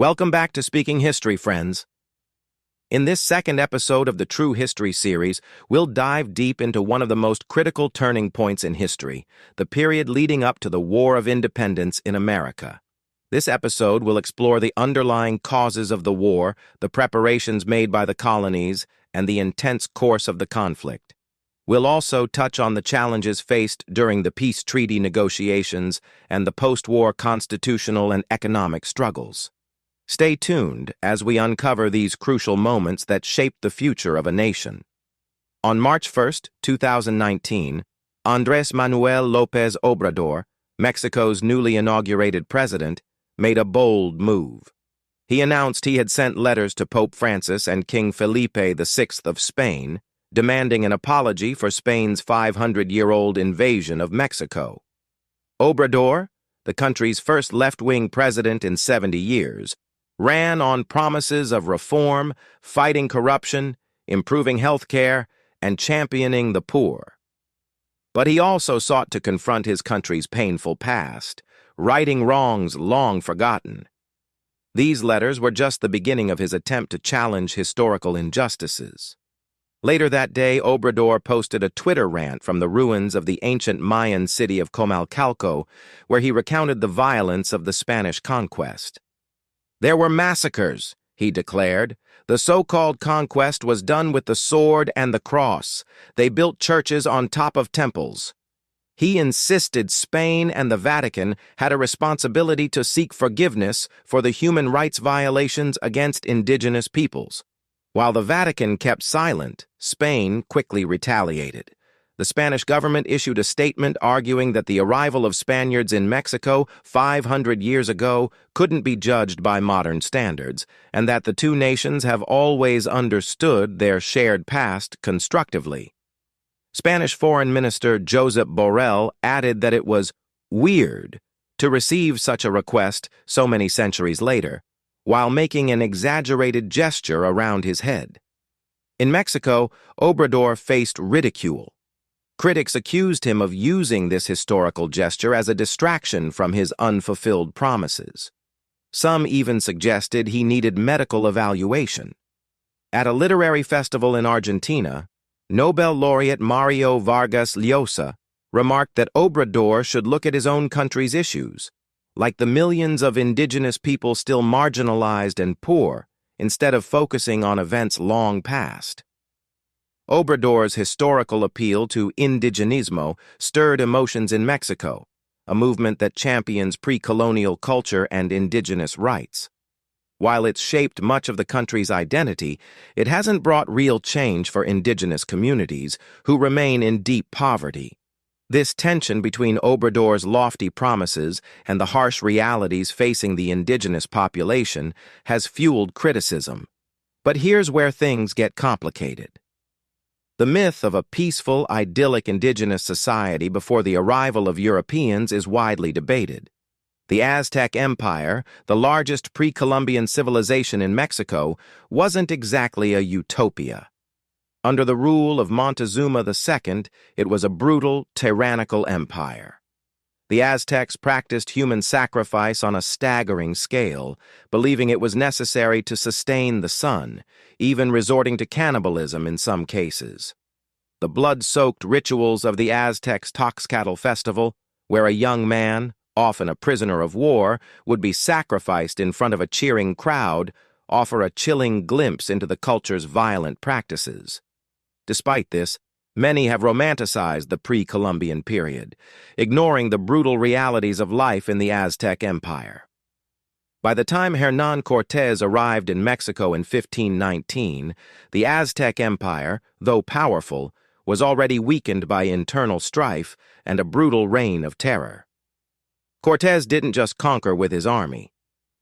Welcome back to Speaking History, friends. In this second episode of the True History series, we'll dive deep into one of the most critical turning points in history, the period leading up to the War of Independence in America. This episode will explore the underlying causes of the war, the preparations made by the colonies, and the intense course of the conflict. We'll also touch on the challenges faced during the peace treaty negotiations and the post-war constitutional and economic struggles. Stay tuned as we uncover these crucial moments that shaped the future of a nation. On March 1, 2019, Andrés Manuel López Obrador, Mexico's newly inaugurated president, made a bold move. He announced he had sent letters to Pope Francis and King Felipe VI of Spain, demanding an apology for Spain's 500-year-old invasion of Mexico. Obrador, the country's first left-wing president in 70 years, ran on promises of reform, fighting corruption, improving health care, and championing the poor. But he also sought to confront his country's painful past, righting wrongs long forgotten. These letters were just the beginning of his attempt to challenge historical injustices. Later that day, Obrador posted a Twitter rant from the ruins of the ancient Mayan city of Comalcalco, where he recounted the violence of the Spanish conquest. "There were massacres," he declared. "The so-called conquest was done with the sword and the cross. They built churches on top of temples." He insisted Spain and the Vatican had a responsibility to seek forgiveness for the human rights violations against indigenous peoples. While the Vatican kept silent, Spain quickly retaliated. The Spanish government issued a statement arguing that the arrival of Spaniards in Mexico 500 years ago couldn't be judged by modern standards, and that the two nations have always understood their shared past constructively. Spanish Foreign Minister Josep Borrell added that it was weird to receive such a request so many centuries later, while making an exaggerated gesture around his head. In Mexico, Obrador faced ridicule. Critics accused him of using this historical gesture as a distraction from his unfulfilled promises. Some even suggested he needed medical evaluation. At a literary festival in Argentina, Nobel laureate Mario Vargas Llosa remarked that Obrador should look at his own country's issues, like the millions of indigenous people still marginalized and poor, instead of focusing on events long past. Obrador's historical appeal to indigenismo stirred emotions in Mexico, a movement that champions pre-colonial culture and indigenous rights. While it's shaped much of the country's identity, it hasn't brought real change for indigenous communities who remain in deep poverty. This tension between Obrador's lofty promises and the harsh realities facing the indigenous population has fueled criticism. But here's where things get complicated. The myth of a peaceful, idyllic indigenous society before the arrival of Europeans is widely debated. The Aztec Empire, the largest pre-Columbian civilization in Mexico, wasn't exactly a utopia. Under the rule of Montezuma II, it was a brutal, tyrannical empire. The Aztecs practiced human sacrifice on a staggering scale, believing it was necessary to sustain the sun, even resorting to cannibalism in some cases. The blood-soaked rituals of the Aztecs' Toxcatl festival, where a young man, often a prisoner of war, would be sacrificed in front of a cheering crowd, offer a chilling glimpse into the culture's violent practices. Despite this, many have romanticized the pre-Columbian period, ignoring the brutal realities of life in the Aztec Empire. By the time Hernán Cortés arrived in Mexico in 1519, the Aztec Empire, though powerful, was already weakened by internal strife and a brutal reign of terror. Cortés didn't just conquer with his army.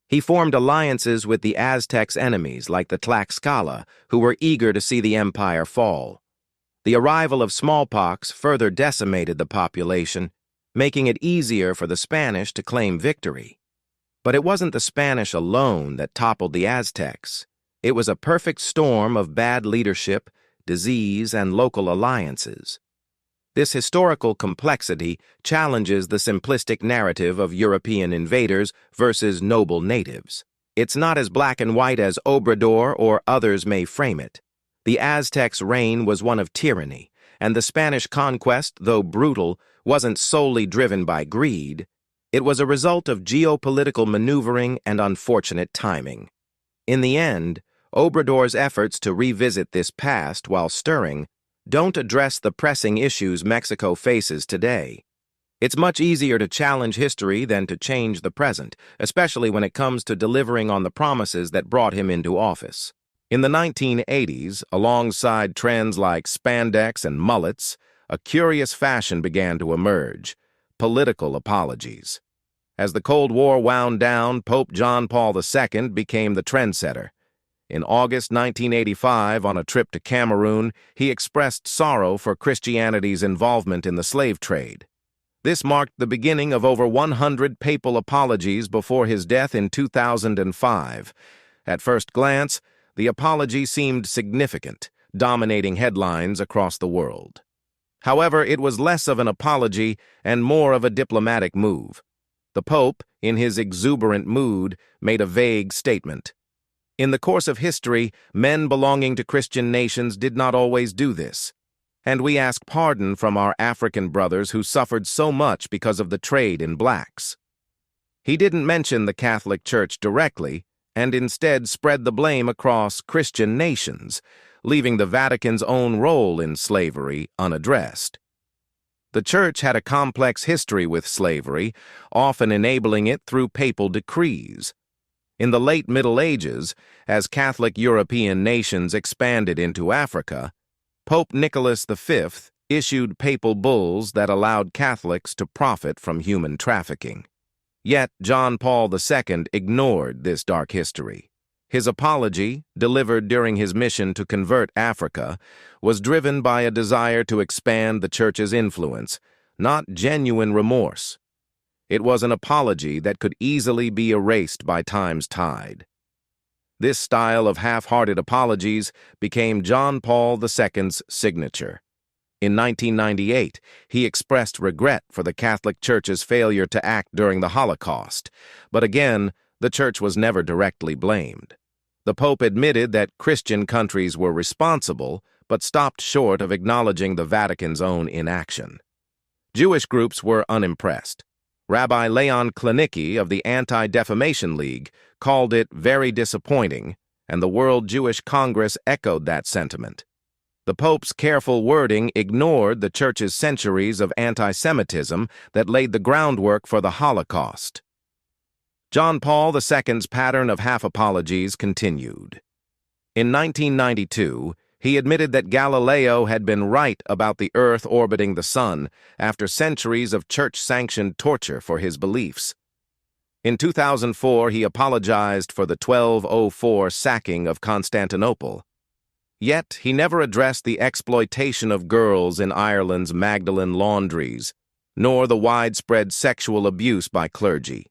He formed alliances with the Aztecs' enemies like the Tlaxcala, who were eager to see the empire fall. The arrival of smallpox further decimated the population, making it easier for the Spanish to claim victory. But it wasn't the Spanish alone that toppled the Aztecs. It was a perfect storm of bad leadership, disease, and local alliances. This historical complexity challenges the simplistic narrative of European invaders versus noble natives. It's not as black and white as Obrador or others may frame it. The Aztecs' reign was one of tyranny, and the Spanish conquest, though brutal, wasn't solely driven by greed. It was a result of geopolitical maneuvering and unfortunate timing. In the end, Obrador's efforts to revisit this past while stirring don't address the pressing issues Mexico faces today. It's much easier to challenge history than to change the present, especially when it comes to delivering on the promises that brought him into office. In the 1980s, alongside trends like spandex and mullets, a curious fashion began to emerge: political apologies. As the Cold War wound down, Pope John Paul II became the trendsetter. In August 1985, on a trip to Cameroon, he expressed sorrow for Christianity's involvement in the slave trade. This marked the beginning of over 100 papal apologies before his death in 2005. At first glance, the apology seemed significant, dominating headlines across the world. However, it was less of an apology and more of a diplomatic move. The Pope, in his exuberant mood, made a vague statement. In the course of history, men belonging to Christian nations did not always do this, and we ask pardon from our African brothers who suffered so much because of the trade in blacks. He didn't mention the Catholic Church directly, and instead spread the blame across Christian nations, leaving the Vatican's own role in slavery unaddressed. The Church had a complex history with slavery, often enabling it through papal decrees. In the late Middle Ages, as Catholic European nations expanded into Africa, Pope Nicholas V issued papal bulls that allowed Catholics to profit from human trafficking. Yet John Paul II ignored this dark history. His apology, delivered during his mission to convert Africa, was driven by a desire to expand the Church's influence, not genuine remorse. It was an apology that could easily be erased by time's tide. This style of half-hearted apologies became John Paul II's signature. In 1998, he expressed regret for the Catholic Church's failure to act during the Holocaust, but again, the Church was never directly blamed. The Pope admitted that Christian countries were responsible, but stopped short of acknowledging the Vatican's own inaction. Jewish groups were unimpressed. Rabbi Leon Klinicki of the Anti-Defamation League called it very disappointing, and the World Jewish Congress echoed that sentiment. The Pope's careful wording ignored the Church's centuries of anti-Semitism that laid the groundwork for the Holocaust. John Paul II's pattern of half-apologies continued. In 1992, he admitted that Galileo had been right about the Earth orbiting the Sun after centuries of Church-sanctioned torture for his beliefs. In 2004, he apologized for the 1204 sacking of Constantinople. Yet, he never addressed the exploitation of girls in Ireland's Magdalen laundries, nor the widespread sexual abuse by clergy.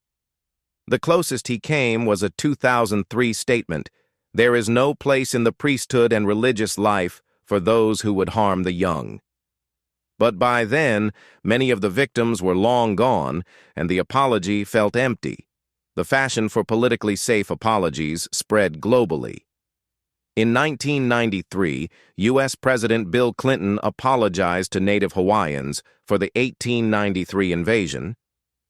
The closest he came was a 2003 statement: "There is no place in the priesthood and religious life for those who would harm the young." But by then, many of the victims were long gone, and the apology felt empty. The fashion for politically safe apologies spread globally. In 1993, U.S. President Bill Clinton apologized to Native Hawaiians for the 1893 invasion,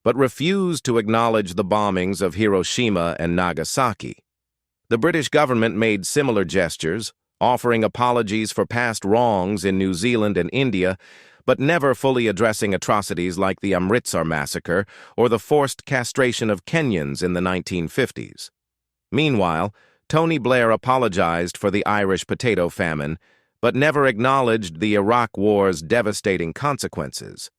but refused to acknowledge the bombings of Hiroshima and Nagasaki. The British government made similar gestures, offering apologies for past wrongs in New Zealand and India, but never fully addressing atrocities like the Amritsar massacre or the forced castration of Kenyans in the 1950s. Meanwhile, Tony Blair apologized for the Irish potato famine, but never acknowledged the Iraq War's devastating consequences.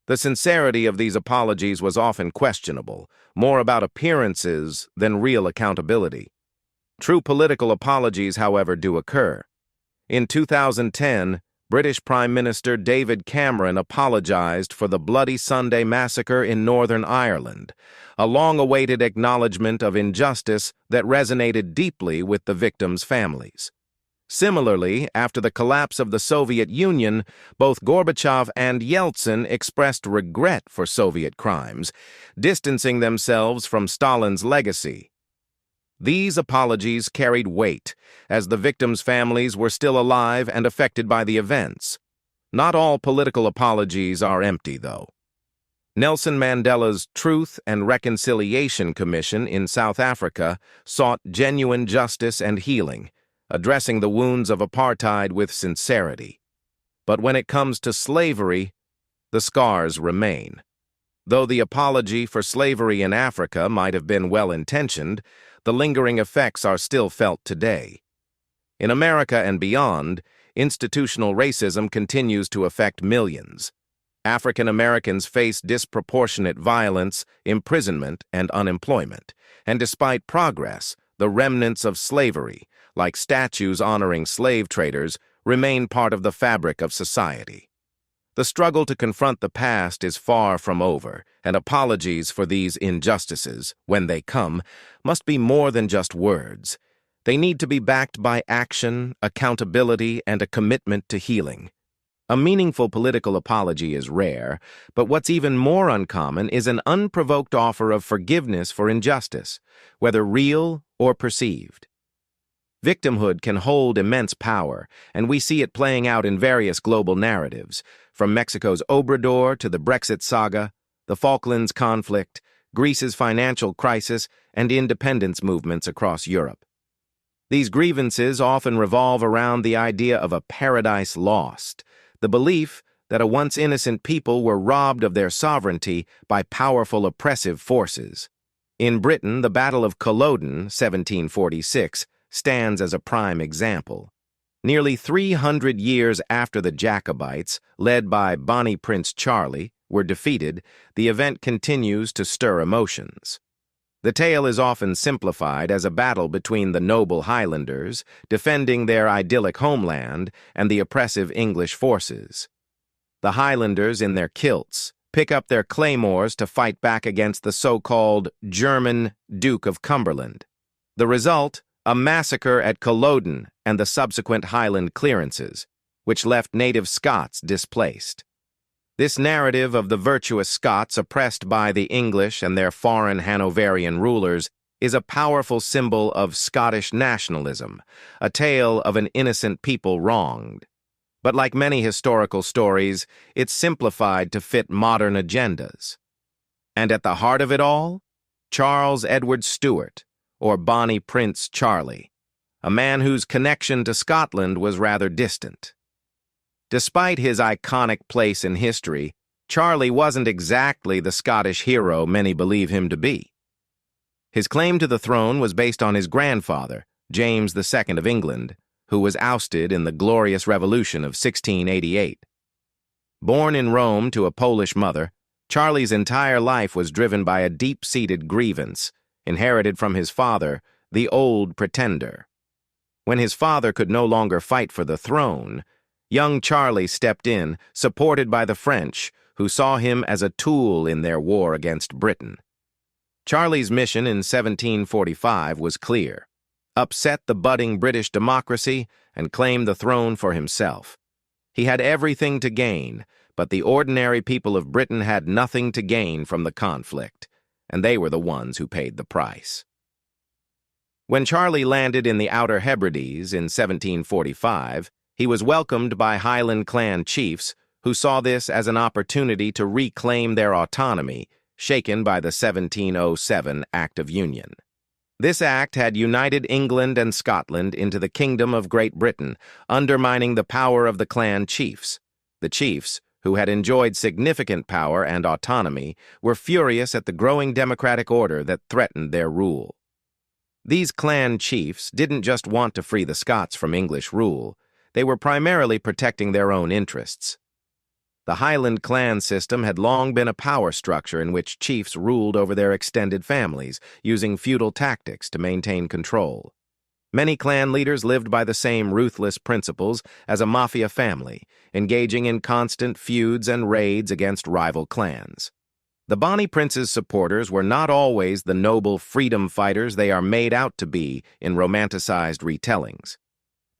The sincerity of these apologies was often questionable, more about appearances than real accountability. True political apologies, however, do occur. In 2010, British Prime Minister David Cameron apologized for the Bloody Sunday massacre in Northern Ireland, a long-awaited acknowledgement of injustice that resonated deeply with the victims' families. Similarly, after the collapse of the Soviet Union, both Gorbachev and Yeltsin expressed regret for Soviet crimes, distancing themselves from Stalin's legacy. These apologies carried weight, as the victims' families were still alive and affected by the events. Not all political apologies are empty, though. Nelson Mandela's Truth and Reconciliation Commission in South Africa sought genuine justice and healing, addressing the wounds of apartheid with sincerity. But when it comes to slavery, the scars remain. Though the apology for slavery in Africa might have been well-intentioned, the lingering effects are still felt today. In America and beyond, institutional racism continues to affect millions. African Americans face disproportionate violence, imprisonment, and unemployment. And despite progress, the remnants of slavery, like statues honoring slave traders, remain part of the fabric of society. The struggle to confront the past is far from over, and apologies for these injustices, when they come, must be more than just words. They need to be backed by action, accountability, and a commitment to healing. A meaningful political apology is rare, but what's even more uncommon is an unprovoked offer of forgiveness for injustice, whether real or perceived. Victimhood can hold immense power, and we see it playing out in various global narratives, from Mexico's Obrador to the Brexit saga, the Falklands conflict, Greece's financial crisis, and independence movements across Europe. These grievances often revolve around the idea of a paradise lost, the belief that a once innocent people were robbed of their sovereignty by powerful oppressive forces. In Britain, the Battle of Culloden, 1746, stands as a prime example. Nearly 300 years after the Jacobites, led by Bonnie Prince Charlie, were defeated, the event continues to stir emotions. The tale is often simplified as a battle between the noble Highlanders, defending their idyllic homeland, and the oppressive English forces. The Highlanders, in their kilts, pick up their claymores to fight back against the so-called German Duke of Cumberland. The result? A massacre at Culloden and the subsequent Highland clearances, which left native Scots displaced. This narrative of the virtuous Scots oppressed by the English and their foreign Hanoverian rulers is a powerful symbol of Scottish nationalism, a tale of an innocent people wronged. But like many historical stories, it's simplified to fit modern agendas. And at the heart of it all, Charles Edward Stuart, or Bonnie Prince Charlie, a man whose connection to Scotland was rather distant. Despite his iconic place in history, Charlie wasn't exactly the Scottish hero many believe him to be. His claim to the throne was based on his grandfather, James II of England, who was ousted in the Glorious Revolution of 1688. Born in Rome to a Polish mother, Charlie's entire life was driven by a deep-seated grievance, inherited from his father, the Old Pretender. When his father could no longer fight for the throne, young Charlie stepped in, supported by the French, who saw him as a tool in their war against Britain. Charlie's mission in 1745 was clear: upset the budding British democracy and claim the throne for himself. He had everything to gain, but the ordinary people of Britain had nothing to gain from the conflict, and they were the ones who paid the price. When Charlie landed in the Outer Hebrides in 1745, he was welcomed by Highland clan chiefs who saw this as an opportunity to reclaim their autonomy, shaken by the 1707 Act of Union. This act had united England and Scotland into the Kingdom of Great Britain, undermining the power of the clan chiefs. The chiefs, who had enjoyed significant power and autonomy, were furious at the growing democratic order that threatened their rule. These clan chiefs didn't just want to free the Scots from English rule, they were primarily protecting their own interests. The Highland clan system had long been a power structure in which chiefs ruled over their extended families, using feudal tactics to maintain control. Many clan leaders lived by the same ruthless principles as a mafia family, engaging in constant feuds and raids against rival clans. The Bonnie Prince's supporters were not always the noble freedom fighters they are made out to be in romanticized retellings.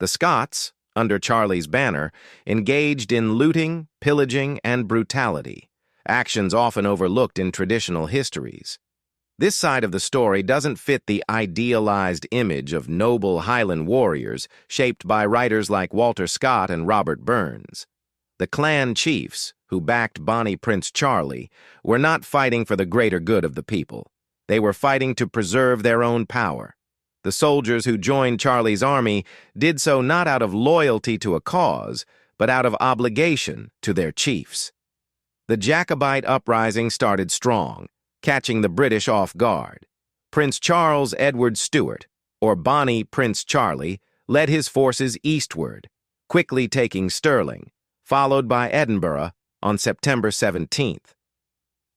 The Scots, under Charlie's banner, engaged in looting, pillaging, and brutality, actions often overlooked in traditional histories. This side of the story doesn't fit the idealized image of noble Highland warriors shaped by writers like Walter Scott and Robert Burns. The clan chiefs, who backed Bonnie Prince Charlie, were not fighting for the greater good of the people. They were fighting to preserve their own power. The soldiers who joined Charlie's army did so not out of loyalty to a cause, but out of obligation to their chiefs. The Jacobite uprising started strong, catching the British off guard. Prince Charles Edward Stuart, or Bonnie Prince Charlie, led his forces eastward, quickly taking Stirling, followed by Edinburgh on September 17th.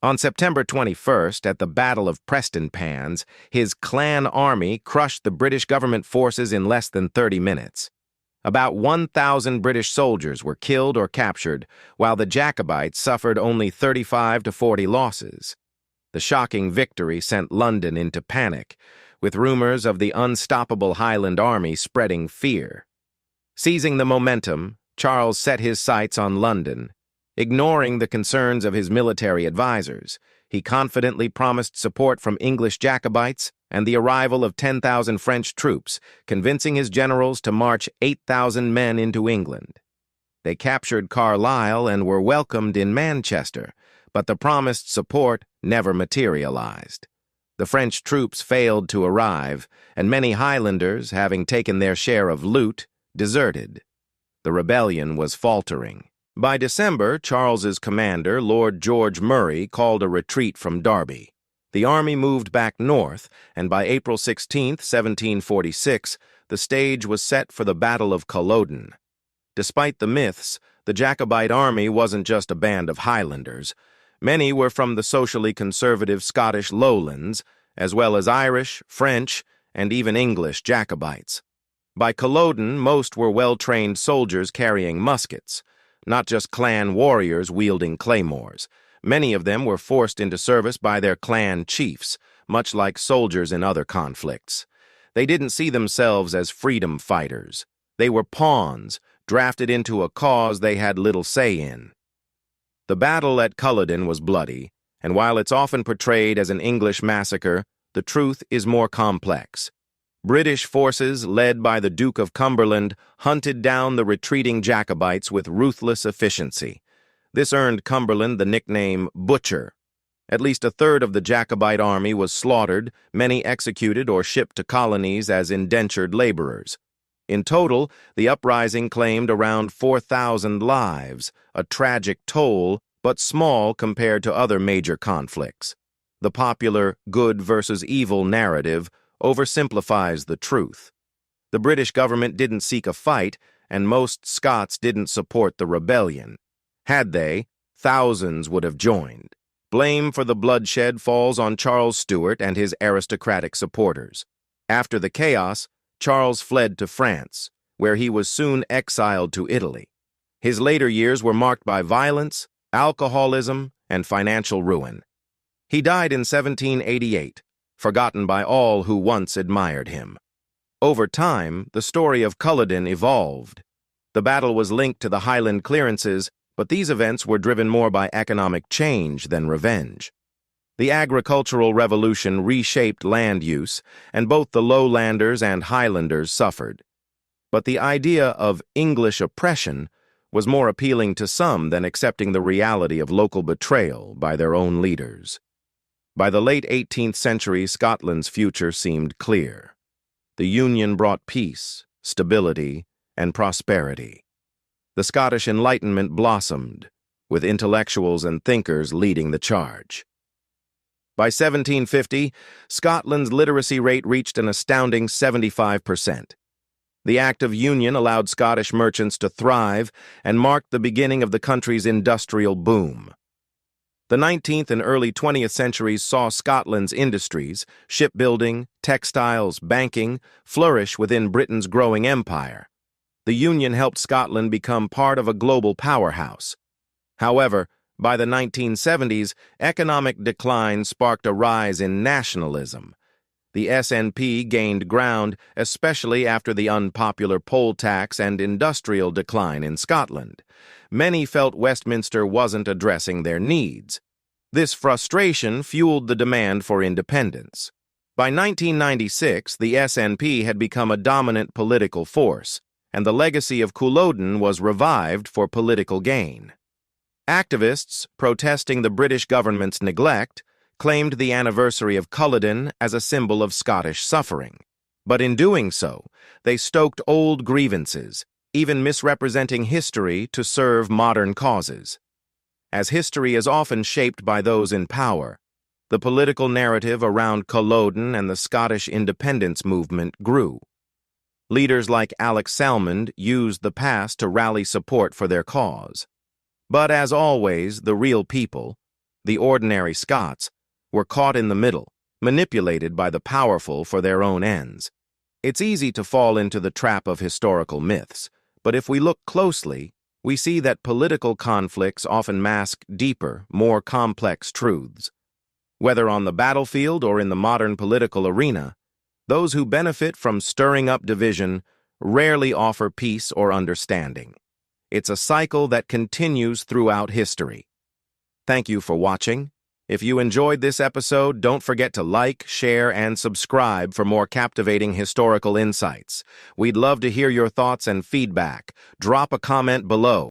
On September 21st, at the Battle of Prestonpans, his clan army crushed the British government forces in less than 30 minutes. About 1,000 British soldiers were killed or captured, while the Jacobites suffered only 35 to 40 losses. The shocking victory sent London into panic, with rumors of the unstoppable Highland army spreading fear. Seizing the momentum, Charles set his sights on London. Ignoring the concerns of his military advisors, he confidently promised support from English Jacobites and the arrival of 10,000 French troops, convincing his generals to march 8,000 men into England. They captured Carlisle and were welcomed in Manchester, but the promised support never materialized. The French troops failed to arrive, and many Highlanders, having taken their share of loot, deserted. The rebellion was faltering. By December, Charles's commander, Lord George Murray, called a retreat from Derby. The army moved back north, and by April 16, 1746, the stage was set for the Battle of Culloden. Despite the myths, the Jacobite army wasn't just a band of Highlanders. Many were from the socially conservative Scottish lowlands, as well as Irish, French, and even English Jacobites. By Culloden, most were well-trained soldiers carrying muskets, not just clan warriors wielding claymores. Many of them were forced into service by their clan chiefs, much like soldiers in other conflicts. They didn't see themselves as freedom fighters. They were pawns, drafted into a cause they had little say in. The battle at Culloden was bloody, and while it's often portrayed as an English massacre, the truth is more complex. British forces, led by the Duke of Cumberland, hunted down the retreating Jacobites with ruthless efficiency. This earned Cumberland the nickname Butcher. At least a third of the Jacobite army was slaughtered, many executed or shipped to colonies as indentured laborers. In total, the uprising claimed around 4,000 lives, a tragic toll, but small compared to other major conflicts. The popular good versus evil narrative oversimplifies the truth. The British government didn't seek a fight, and most Scots didn't support the rebellion. Had they, thousands would have joined. Blame for the bloodshed falls on Charles Stuart and his aristocratic supporters. After the chaos, Charles fled to France, where he was soon exiled to Italy. His later years were marked by violence, alcoholism, and financial ruin. He died in 1788, forgotten by all who once admired him. Over time, the story of Culloden evolved. The battle was linked to the Highland clearances, but these events were driven more by economic change than revenge. The agricultural revolution reshaped land use, and both the lowlanders and Highlanders suffered. But the idea of English oppression was more appealing to some than accepting the reality of local betrayal by their own leaders. By the late 18th century, Scotland's future seemed clear. The Union brought peace, stability, and prosperity. The Scottish Enlightenment blossomed, with intellectuals and thinkers leading the charge. By 1750, Scotland's literacy rate reached an astounding 75%. The Act of Union allowed Scottish merchants to thrive and marked the beginning of the country's industrial boom. The 19th and early 20th centuries saw Scotland's industries, shipbuilding, textiles, banking, flourish within Britain's growing empire. The Union helped Scotland become part of a global powerhouse. However, by the 1970s, economic decline sparked a rise in nationalism. The SNP gained ground, especially after the unpopular poll tax and industrial decline in Scotland. Many felt Westminster wasn't addressing their needs. This frustration fueled the demand for independence. By 1996, the SNP had become a dominant political force, and the legacy of Culloden was revived for political gain. Activists, protesting the British government's neglect, claimed the anniversary of Culloden as a symbol of Scottish suffering. But in doing so, they stoked old grievances, even misrepresenting history to serve modern causes. As history is often shaped by those in power, the political narrative around Culloden and the Scottish independence movement grew. Leaders like Alex Salmond used the past to rally support for their cause. But as always, the real people, the ordinary Scots, were caught in the middle, manipulated by the powerful for their own ends. It's easy to fall into the trap of historical myths, but if we look closely, we see that political conflicts often mask deeper, more complex truths. Whether on the battlefield or in the modern political arena, those who benefit from stirring up division rarely offer peace or understanding. It's a cycle that continues throughout history. Thank you for watching. If you enjoyed this episode, don't forget to like, share, and subscribe for more captivating historical insights. We'd love to hear your thoughts and feedback. Drop a comment below.